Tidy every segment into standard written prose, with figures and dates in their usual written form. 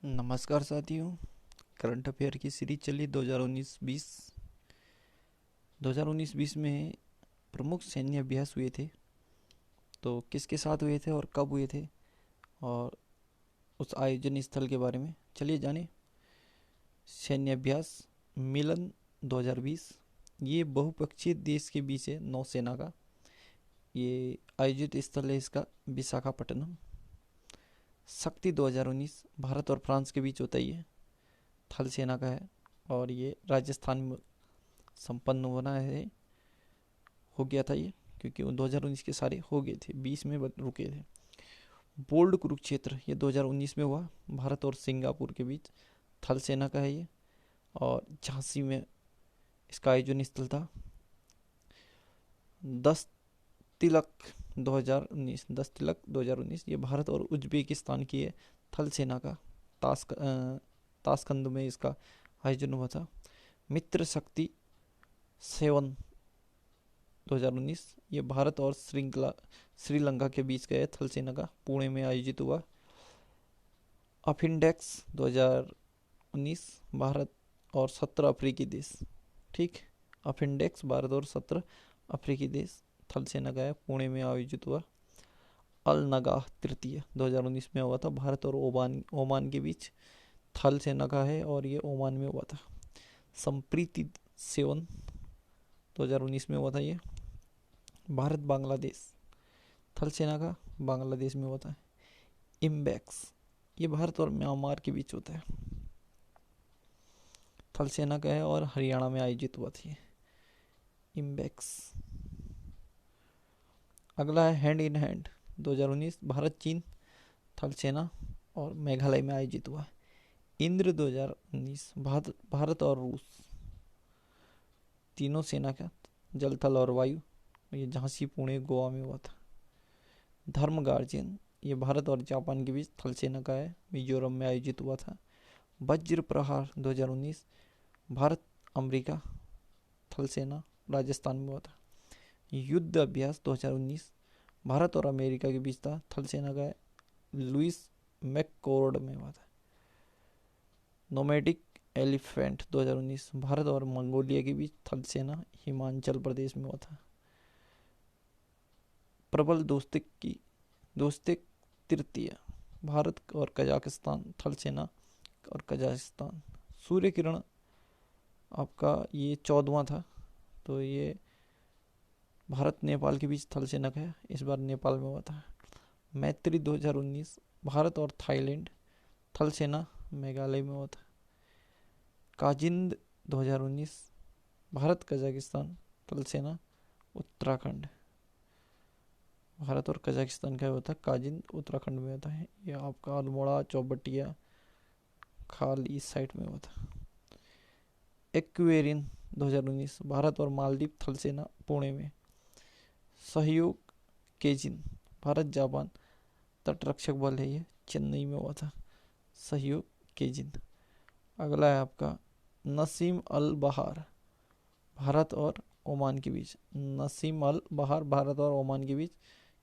नमस्कार साथियों। Current affair की सीरीज चली 2019-20। 2019-20 में प्रमुख सैन्य अभ्यास हुए थे। तो किसके साथ हुए थे और कब हुए थे और उस आयोजन स्थल के बारे में चलिए जाने। सैन्य अभ्यास मिलन 2020 ये बहुपक्षीय देश के बीच है, नौसेना का ये आयोजित स्थल है इसका विशाखापट्टनम। शक्ति 2019 भारत और फ्रांस के बीच होता ही है, थल सेना का है और ये राजस्थान में संपन्न होना है, हो गया था ये, क्योंकि 2019 के सारे हो गए थे, 20 में रुके थे। बोल्ड कुरुक्षेत्र ये 2019 में हुआ, भारत और सिंगापुर के बीच, थल सेना का है ये और झांसी में इसका आयोजन स्थल था। 10 तिलक 2019, 10 तिलक 2019 ये भारत और उज्बेकिस्तान की है, थल सेना का, ताशकंद में इसका आयोजन हुआ था। मित्र शक्ति 7 2019 ये भारत और श्रीलंका के बीच का है, थल सेना का, पुणे में आयोजित हुआ। अफिंडेक्स 2019 भारत और 17 अफ्रीकी देश, ठीक, अफिंडेक्स भारत और 17 अफ्रीकी देश, थल सेना का है, पुणे में आयोजित हुआ। अल नगाह तृतीय 2019 में हुआ था, भारत और ओमान के बीच, थल सेना का है और ये ओमान में हुआ था। संप्रीति 7 2019 में हुआ था ये, भारत बांग्लादेश, थल सेना का, बांग्लादेश में होता है। इम्बैक्स ये भारत और म्यांमार के बीच होता है, थल सेना का है और हरियाणा में आयोजित हुआ था इम्बैक्स। अगला है हैंड इन हैंड 2019 भारत चीन, थल सेना और मेघालय में आयोजित हुआ। इंद्र 2019 भारत और रूस, तीनों सेना का, जल थल और वायु, ये झांसी पुणे गोवा में हुआ था। धर्म गार्जियन ये भारत और जापान के बीच, थल सेना का है, मिजोरम में आयोजित हुआ था। वज्र प्रहार 2019 भारत अमेरिका, थल सेना, राजस्थान में हुआ था। युद्ध अभ्यास 2019 भारत और अमेरिका के बीच था, थल सेना का है, लुइस मैककॉर्ड में हुआ था। नोमैडिक एलिफेंट 2019 भारत और मंगोलिया के बीच, थल सेना, हिमाचल प्रदेश में हुआ था। प्रबल दोस्तिक तृतीय भारत और कजाकिस्तान, थल सेना और कजाकिस्तान। सूर्य किरण आपका ये 14वां था, तो ये भारत नेपाल के बीच, थल सेना का है, इस बार नेपाल में हुआ था। मैत्री 2019 भारत और थाईलैंड, थल सेना, मेघालय में हुआ था। काजिंद 2019 भारत कजाकिस्तान, थल सेना, उत्तराखंड, भारत और कजाकिस्तान का होता है काजिंद, उत्तराखंड में होता है। यह आपका अल्मोड़ा चौबटिया खाल इस साइड में होता है। एक्वेरियन 2019 भारत और मालदीव, थल सेना, पुणे में। सहयोग केजिन भारत जापान तटरक्षक बल है, ये चेन्नई में हुआ था, सहयोग केजिन। अगला है आपका नसीम अल बहार भारत और ओमान के बीच, नसीम अल बहार भारत और ओमान के बीच,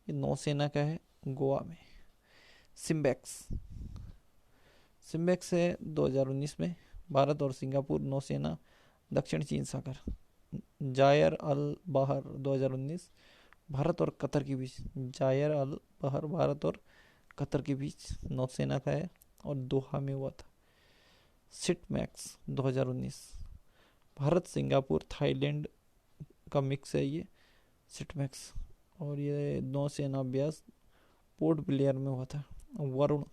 ये नौसेना का है, गोवा में। सिम्बैक्स सिम्बैक्स है 2019 में भारत और सिंगापुर, नौसेना, दक्षिण चीन सागर। जायर अल बहर 2019 भारत और कतर के बीच, जायर अल बहर भारत और कतर के बीच, नौसेना का है और दोहा में हुआ था। सिटमैक्स 2019 भारत सिंगापुर थाईलैंड का मिक्स है ये सिटमैक्स, और ये नौसेना अभ्यास पोर्ट ब्लेयर में हुआ था। वरुण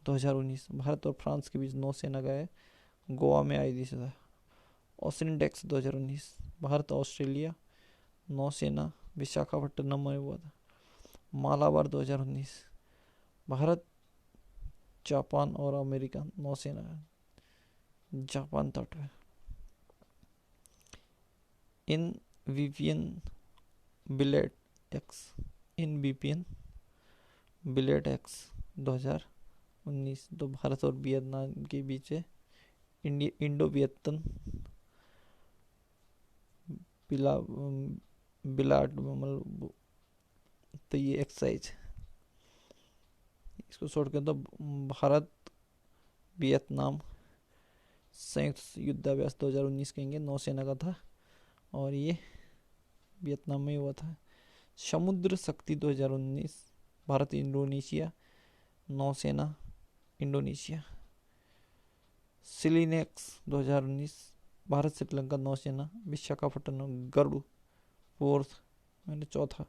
2019 भारत और फ्रांस के बीच, नौसेना का है, गोवा में आयोजित था। ओसिनडेक्स 2019 भारत ऑस्ट्रेलिया, नौसेना, विशाखापट्टनम में हुआ था। मालाबार 2019 भारत जापान और अमेरिका, नौसेना, जापान तट में। इन वीपीएन बिलेट एक्स इन वीपीएन बिलेट एक्स 2019 तो भारत और वियतनाम के बीच है। इंडो वियतन बिला बिलाट मतलब, तो ये एक्सरसाइज, इसको छोड़ के तो भारत वियतनाम संयुक्त युद्धाभ्यास 2019 कहेंगे, नौसेना का था और ये वियतनाम में हुआ था। समुद्र शक्ति 2019 भारत इंडोनेशिया नौसेना इंडोनेशिया। सिलिनेक्स 2019 भारत श्रीलंका नौसेना विशाखापट्टनम गरुड़ फोर्थ मैंने चौथा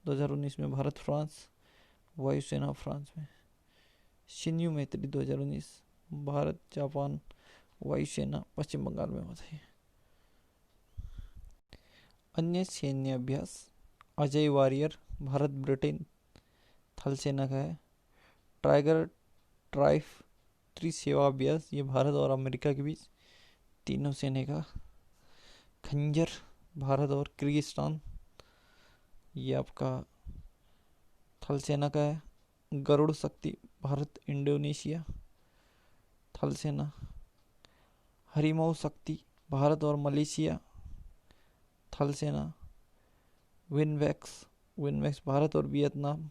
2019 में भारत फ्रांस वायुसेना फ्रांस में। शिन्यू मैत्री 2019 भारत जापान वायुसेना पश्चिम बंगाल में हुआ था। अन्य सैन्य अभ्यास अजय वॉरियर भारत ब्रिटेन थल सेना का है। टाइगर ट्राइफ त्रिसेवा अभ्यास ये भारत और अमेरिका के बीच तीनों सेना का। खंजर भारत और किर्गिस्तान ये आपका थल सेना का है। गरुड़ शक्ति भारत इंडोनेशिया थल सेना। हरिमऊ शक्ति भारत और मलेशिया थल सेना। विनवैक्स भारत और वियतनाम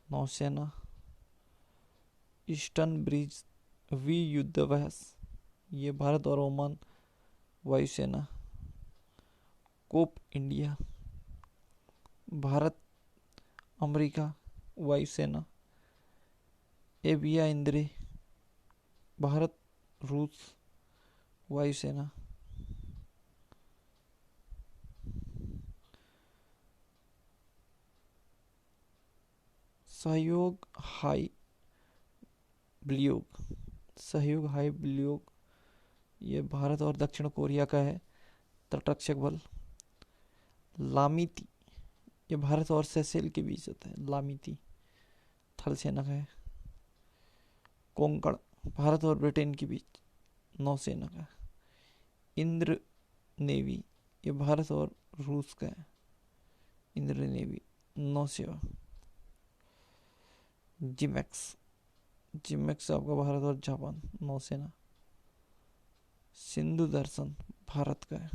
नौसेना। ईस्टर्न ब्रिज वी युद्धाभ्यास ये भारत और ओमान वायुसेना। कोप इंडिया भारत अमेरिका वायुसेना। एविया इंद्रे भारत रूस वायुसेना। सहयोग हाई ब्लियोग ये भारत और दक्षिण कोरिया का है तटरक्षक बल। लामिती ये भारत और सेसेल के बीच होता है। लामिती थल सेना का है। कोंकण भारत और ब्रिटेन के बीच नौसेना का। इंद्र नेवी ये भारत और रूस का है। इंद्र नेवी नौसेना। जिमेक्स आपका भारत और जापान नौसेना। सिंधु दर्शन भारत का है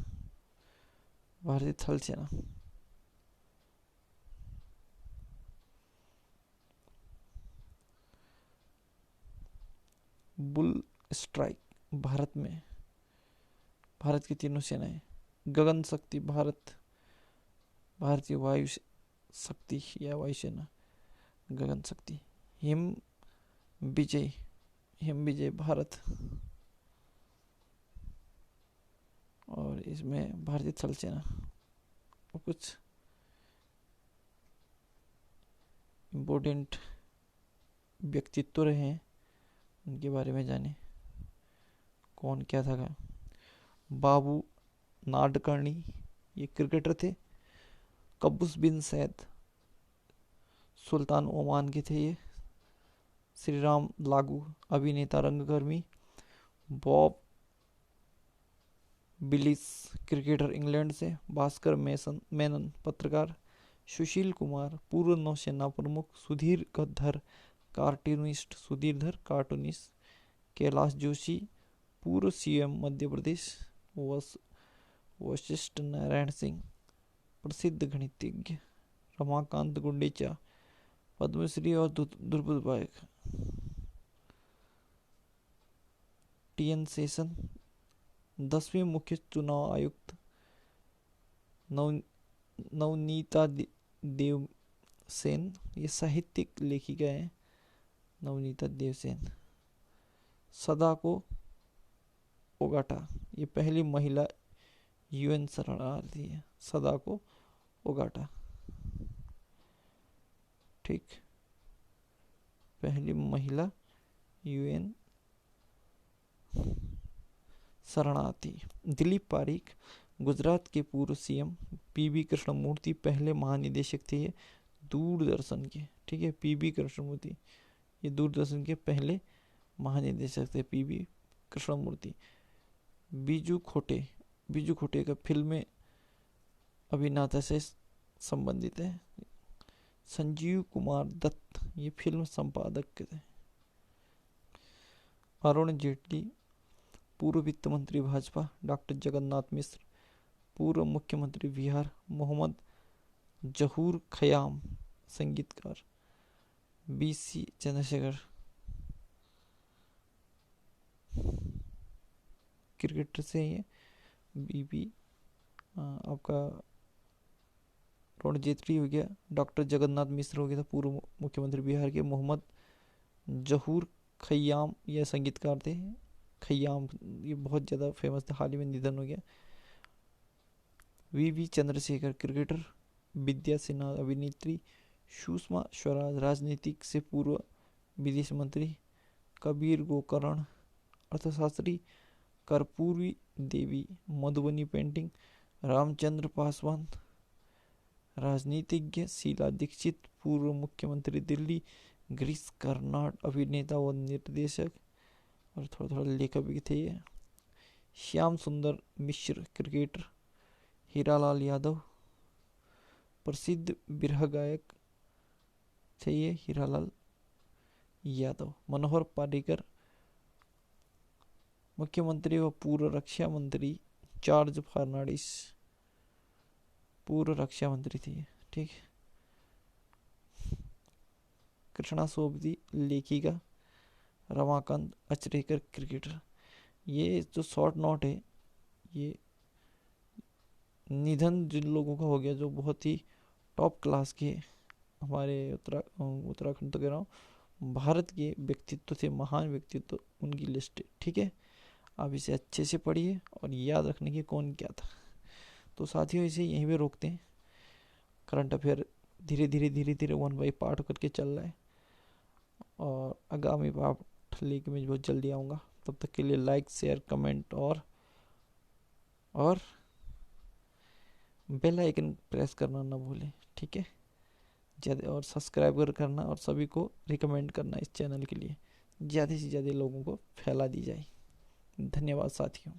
भारतीय थल सेना। बुल स्ट्राइक भारत में भारत की तीनों सेनाएं। गगन शक्ति भारतीय वायु शक्ति या वायुसेना गगन शक्ति। हिम विजय भारत और इसमें भारतीय थल सेना। और कुछ इम्पोर्टेंट व्यक्तित्व रहे हैं उनके बारे में जाने। कौन क्या था का? बाबू नाडकर्णी ये क्रिकेटर थे। कब्बूस बिन सैद सुल्तान ओमान के थे ये। श्री राम लागू अभिनेता रंगकर्मी। बॉब बिलिस क्रिकेटर इंग्लैंड से। भास्कर मेनन पत्रकार। सुशील कुमार पूर्व नौसेना प्रमुख। सुधीर धर कार्टूनिस्ट। कैलाश जोशी पूर्व सीएम मध्य प्रदेश। वशिष्ठ नारायण सिंह प्रसिद्ध गणितज्ञ। रमाकांत गुंडेचा पद्मश्री और दुर्बुद बायक। टीएन सेशन 10वीं मुख्य चुनाव आयुक्त। नवनीता देव सेन ये साहित्यिक लेखिका है। नवनीता देवसेन। सदाको ओगाटा ये पहली महिला यूएन शरणार्थी है। सदाको ओगाटा ठीक पहली महिला यूएन शरणार्थी। दिलीप पारीक गुजरात के पूर्व सीएम। पीबी कृष्णमूर्ति पहले महानिदेशक थे ये दूरदर्शन के। ठीक है पीबी कृष्णमूर्ति ये दूरदर्शन के पहले महानिदेशक थे पीबी कृष्णमूर्ति। बीजू खोटे का फिल्म अभिनेता से संबंधित है। संजीव कुमार दत्त ये फिल्म संपादक के थे। अरुण जेटली पूर्व वित्त मंत्री भाजपा। डॉक्टर जगन्नाथ मिश्र पूर्व मुख्यमंत्री बिहार। मोहम्मद जहूर खयाम संगीतकार। बीसी चंद्रशेखर क्रिकेटर से हैं ये। बीबी आपका अरुण जेटली हो गया। डॉक्टर जगन्नाथ मिश्र हो गया था, पूर्व मुख्यमंत्री बिहार के। मोहम्मद जहूर खय्याम, ये संगीतकार थे। खय्याम ये बहुत ज़्यादा फेमस थे, हाल ही में निधन हो गया। V Chandrashekhar cricketer. विद्या सिन्हा अभिनेत्री। सुषमा स्वराज राजनीतिक से पूर्व विदेश मंत्री। कबीर गोकर्ण अर्थशास्त्री। कर्पूरी देवी मधुबनी पेंटिंग। रामचंद्र पासवान राजनीतिज्ञ। शीला दीक्षित पूर्व मुख्यमंत्री दिल्ली। गिरीश कर्नाड अभिनेता व निर्देशक और थोड़ा थोड़ा लेखक भी थे ये। श्याम सुंदर मिश्र क्रिकेटर। हीरालाल यादव प्रसिद्ध बिरहा गायक थे ये, हीरालाल यादव। मनोहर पार्रिकर मुख्यमंत्री व पूर्व रक्षा मंत्री। जॉर्ज फर्नांडिस पूर्व रक्षा मंत्री थे ये, ठीक। कृष्णा सोबती लेखिका। रमाकांत अचरेकर क्रिकेटर। ये जो शॉर्ट नोट है, ये निधन जिन लोगों का हो गया जो बहुत ही टॉप क्लास के हमारे उत्तराखंड तो कह रहा हूँ, भारत के व्यक्तित्व थे, महान व्यक्तित्व, उनकी लिस्ट है, ठीक है। आप इसे अच्छे से पढ़िए और याद रखने की कौन क्या था। तो साथियों इसे यहीं पे रोकते हैं। करंट अफेयर धीरे धीरे 1 बाई पार्ट करके चल रहा है और आगामी पार्ट लेके मैं बहुत जल्दी आऊँगा। तब तक के लिए लाइक शेयर कमेंट और बेल आइकन प्रेस करना ना भूलें, ठीक है। ज़्यादा और सब्सक्राइब करना और सभी को रिकमेंड करना इस चैनल के लिए, ज़्यादा से ज़्यादा लोगों को फैला दी जाए। धन्यवाद साथियों।